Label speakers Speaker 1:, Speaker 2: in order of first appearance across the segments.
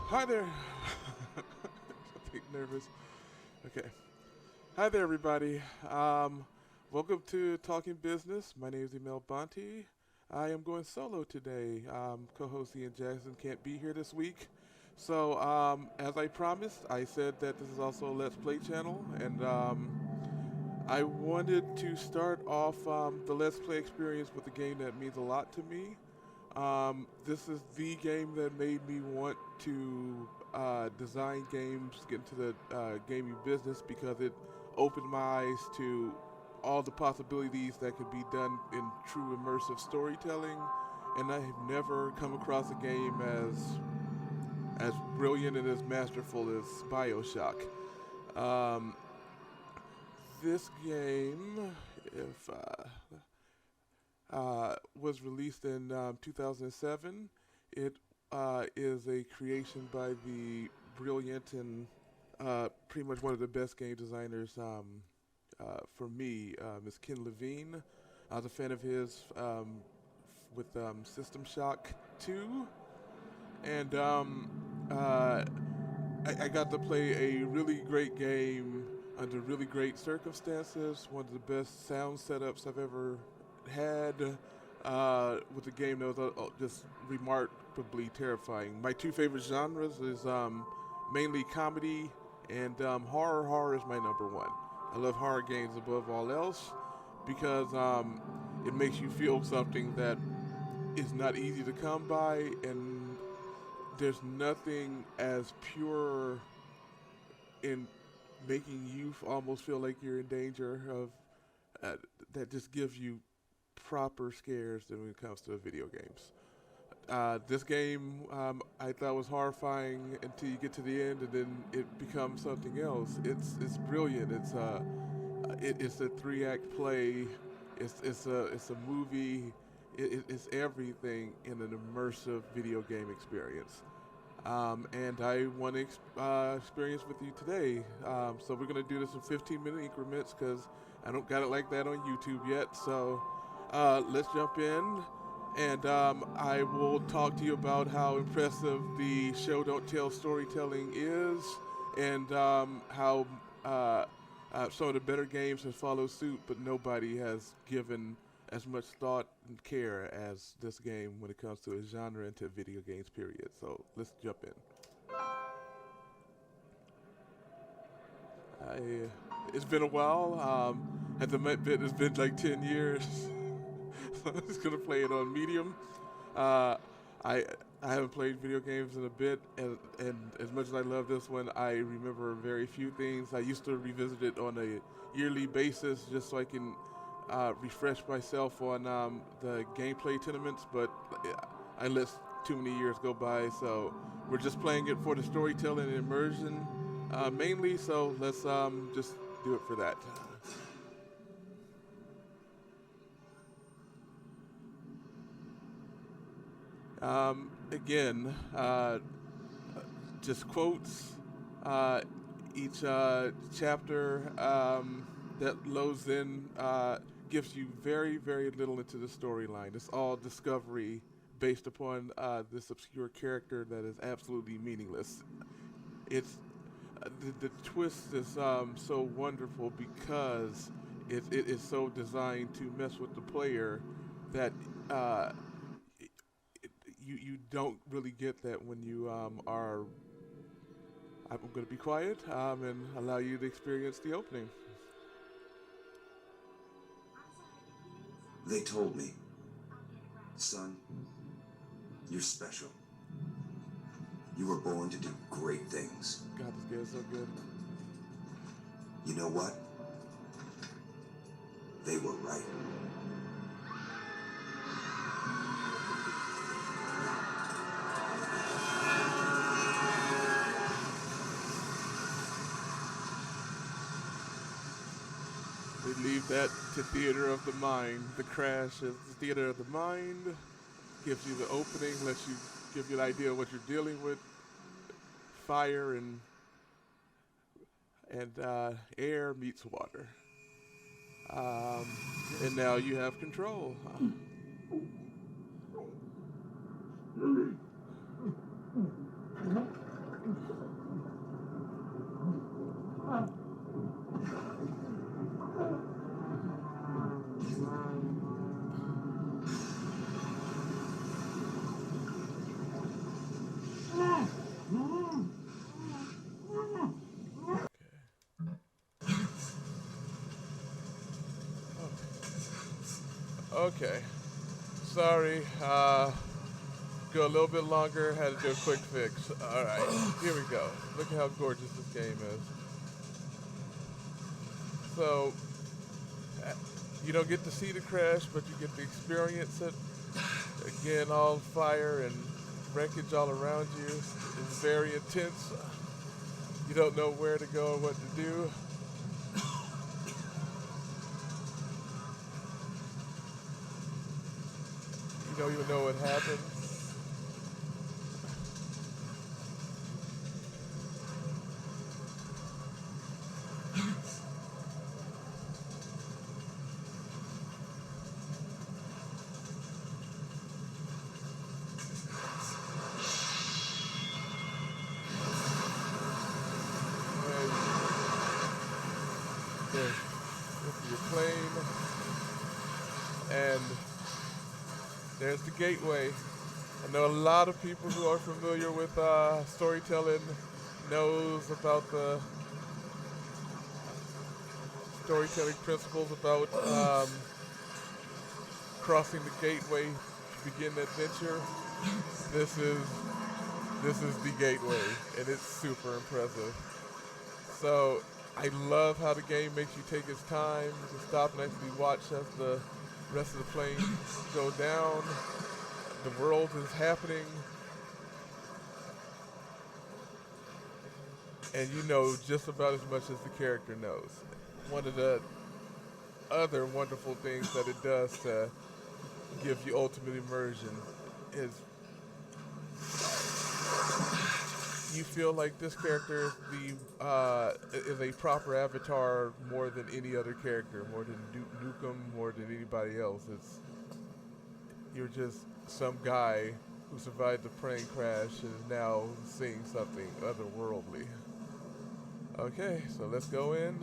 Speaker 1: Hi there. I'm getting nervous. Okay. Hi there, everybody. Welcome to Talking Business. My name is Emel Bonte. I am going solo today. Co-host Ian Jackson can't be here this week. So, as I promised, I said that this is also a Let's Play channel, and I wanted to start off the Let's Play experience with a game that means a lot to me. This is the game that made me want to design games, get into the gaming business because it opened my eyes to all the possibilities that could be done in true immersive storytelling. And I have never come across a game as brilliant and as masterful as Bioshock. Um, this game, if was released in 2007. It is a creation by the brilliant and pretty much one of the best game designers for me, Ms. Ken Levine. I was a fan of his with System Shock 2, and I got to play a really great game under really great circumstances. One of the best sound setups I've ever had with a game that was just remarkably terrifying. My two favorite genres is mainly comedy and horror. Horror is my number one. I love horror games above all else because it makes you feel something that is not easy to come by, and there's nothing as pure in making you almost feel like you're in danger of that just gives you proper scares than when it comes to video games. This game I thought was horrifying until you get to the end, and then it becomes something else. It's brilliant. It's a 3 act play. It's a movie. It's everything in an immersive video game experience. And I want to experience with you today. So we're going to do this in 15-minute increments because I don't got it like that on YouTube yet. So let's jump in, and I will talk to you about how impressive the show don't tell storytelling is, and how some of the better games have followed suit, but nobody has given as much thought and care as this game when it comes to a genre and to video games, period. So let's jump in. It's been a while. At the bit, it's been like 10 years. So I'm just gonna play it on medium. Uh, I I haven't played video games in a bit, and as much as I love this one, I remember very few things. I used to revisit it on a yearly basis just so I can refresh myself on the gameplay tenements, but I let too many years go by, so we're just playing it for the storytelling and immersion mainly, so let's just do it for that. Again, just quotes. Uh, each chapter that loads in gives you very, very little into the storyline. It's all discovery based upon this obscure character that is absolutely meaningless. It's the twist is so wonderful because it is so designed to mess with the player that uh, you don't really get that when you are. I'm going to be quiet and allow you to experience the opening.
Speaker 2: They told me, son, you're special. You were born to do great things.
Speaker 1: God, this game is so good.
Speaker 2: You know what? They were right.
Speaker 1: They leave that to theater of the mind. The crash is the theater of the mind. Gives you the opening, lets you give you an idea of what you're dealing with. Fire and air meets water. Um, and now you have control. Okay. Sorry. Go a little bit longer. Had to do a quick fix. All right. Here we go. Look at how gorgeous this game is. So, uh, you don't get to see the crash, but you get to experience it. Again, all fire and wreckage all around you. It's very intense. You don't know where to go or what to do. You don't even know what happened. There's your plane, and there's the gateway. I know a lot of people who are familiar with storytelling knows about the storytelling principles about crossing the gateway to begin the adventure. This is the gateway, and it's super impressive. So I love how the game makes you take its time to stop and actually watch as the rest of the plane go down. The world is happening, and you know just about as much as the character knows. One of the other wonderful things that it does to give you ultimate immersion is you feel like this character is a proper avatar more than any other character, more than Duke Nukem, more than anybody else. You're just some guy who survived the plane crash and is now seeing something otherworldly. Okay, so let's go in.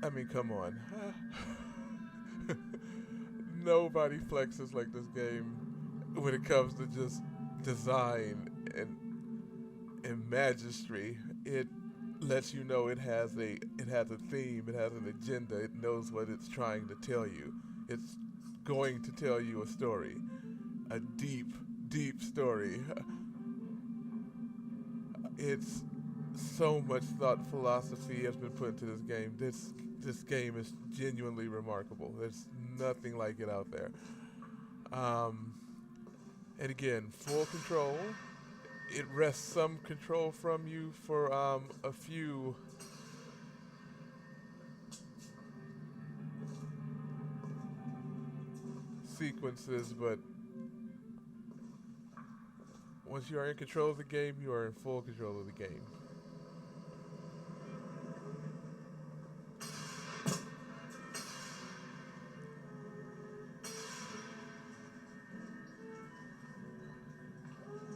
Speaker 1: I mean, come on. Nobody flexes like this game when it comes to just design and magistry. It lets you know it has a theme, it has an agenda, it knows what it's trying to tell you. It's going to tell you a story, a deep, deep story. It's so much thought philosophy has been put into this game. This game is genuinely remarkable. There's nothing like it out there. And again, full control. It wrests some control from you for a few sequences, but once you are in control of the game, you are in full control of the game.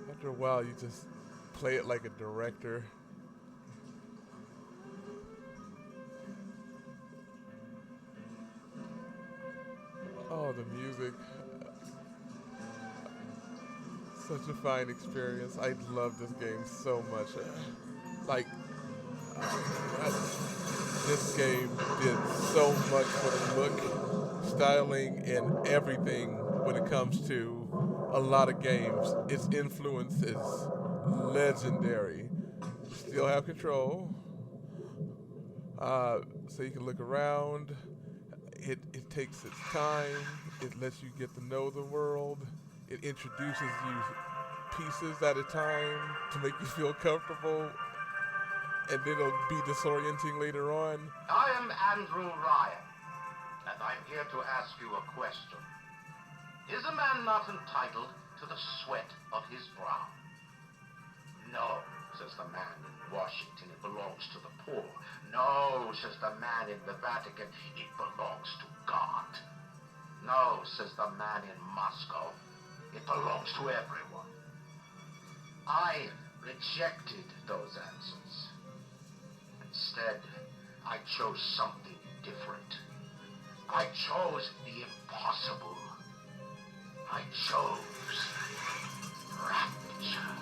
Speaker 1: After a while, you just play it like a director. Oh, the music. Such a fine experience. I love this game so much. Like, this game did so much for the look, styling, and everything when it comes to a lot of games. Its influence is legendary. Still have control, so you can look around. It takes its time. It lets you get to know the world. It introduces you pieces at a time to make you feel comfortable, and then it'll be disorienting later on.
Speaker 3: I am Andrew Ryan, and I'm here to ask you a question. Is a man not entitled to the sweat of his brow? No, says the man in Washington, it belongs to the poor. No, says the man in the Vatican, it belongs to God. No, says the man in Moscow, it belongs to everyone. I rejected those answers. Instead, I chose something different. I chose the impossible. I chose rapture.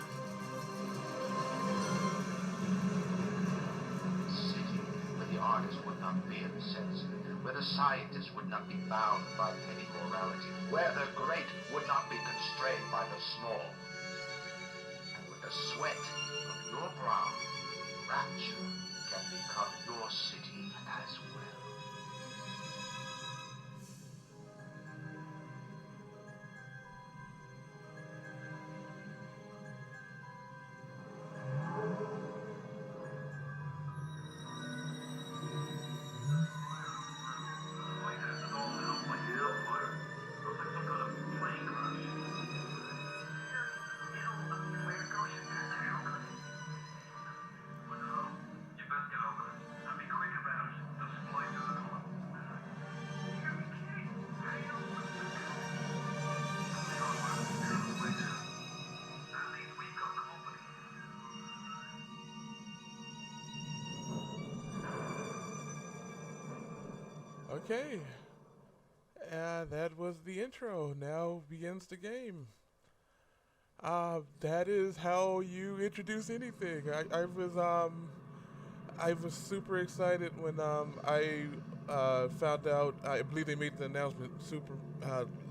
Speaker 3: A city where the artist would not fear the censor, where the scientist would not be bound by petty morality, where the great would not be constrained by the small. And with the sweat of your brow, rapture can become your city as well.
Speaker 1: Okay, that was the intro. Now begins the game. That is how you introduce anything. I was super excited when I found out. I believe they made the announcement super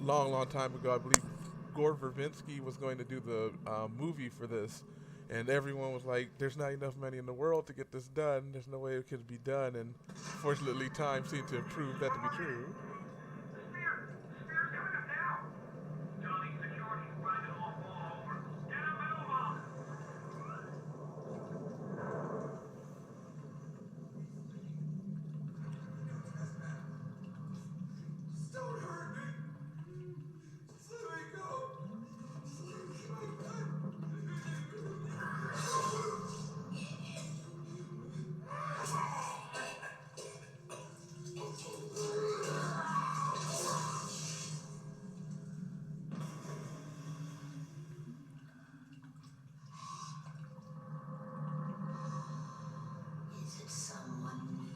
Speaker 1: long time ago. I believe Gore Verbinski was going to do the movie for this, and everyone was like, "There's not enough money in the world to get this done. There's no way it could be done." And fortunately, time seemed to have proved that to be true.
Speaker 2: Don't hurt me! Just let me go! Is it someone new?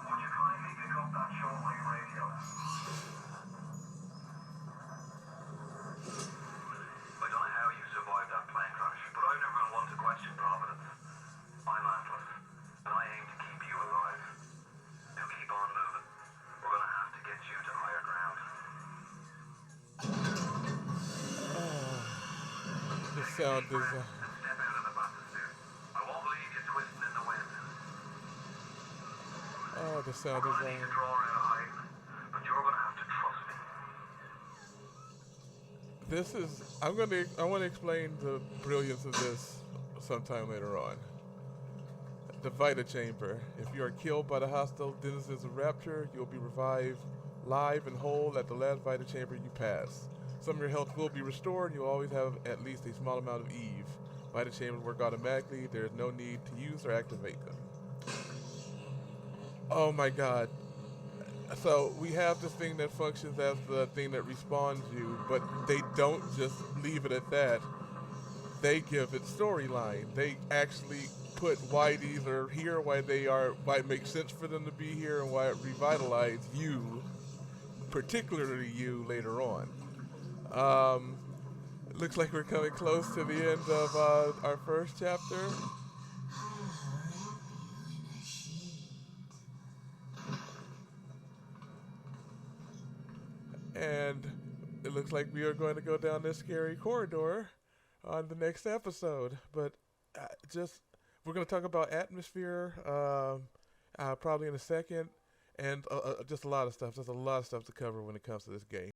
Speaker 2: Would you kindly pick up that shortwave radio? I don't know how you survived that plane crash, but I've never been one to question Providence. I'm Atlas, and I aim to keep you alive. Now keep on moving. We're gonna have to get you to higher ground.
Speaker 1: The sound
Speaker 2: Deep breath
Speaker 1: is.
Speaker 2: and step out of the bathysphere. I won't leave you twisting in the wind.
Speaker 1: The
Speaker 2: We're
Speaker 1: sound is.
Speaker 2: gonna need to draw out a height, but you're gonna have to trust me.
Speaker 1: This is. I want to explain the brilliance of this sometime later on. The Vita Chamber. If you are killed by the hostile denizens of Rapture, you will be revived live and whole at the last Vita Chamber you pass. Some of your health will be restored, and you'll always have at least a small amount of Eve. Vita Chambers work automatically, there is no need to use or activate them. Oh my god. So we have this thing that functions as the thing that respawns you, but they don't just leave it at that. They give it storyline. They actually put why these are here, why it makes sense for them to be here, and why it revitalized you, particularly you, later on. It looks like we're coming close to the end of our first chapter. And it looks like we are going to go down this scary corridor on the next episode. But just we're going to talk about atmosphere probably in a second, and just a lot of stuff. There's a lot of stuff to cover when it comes to this game.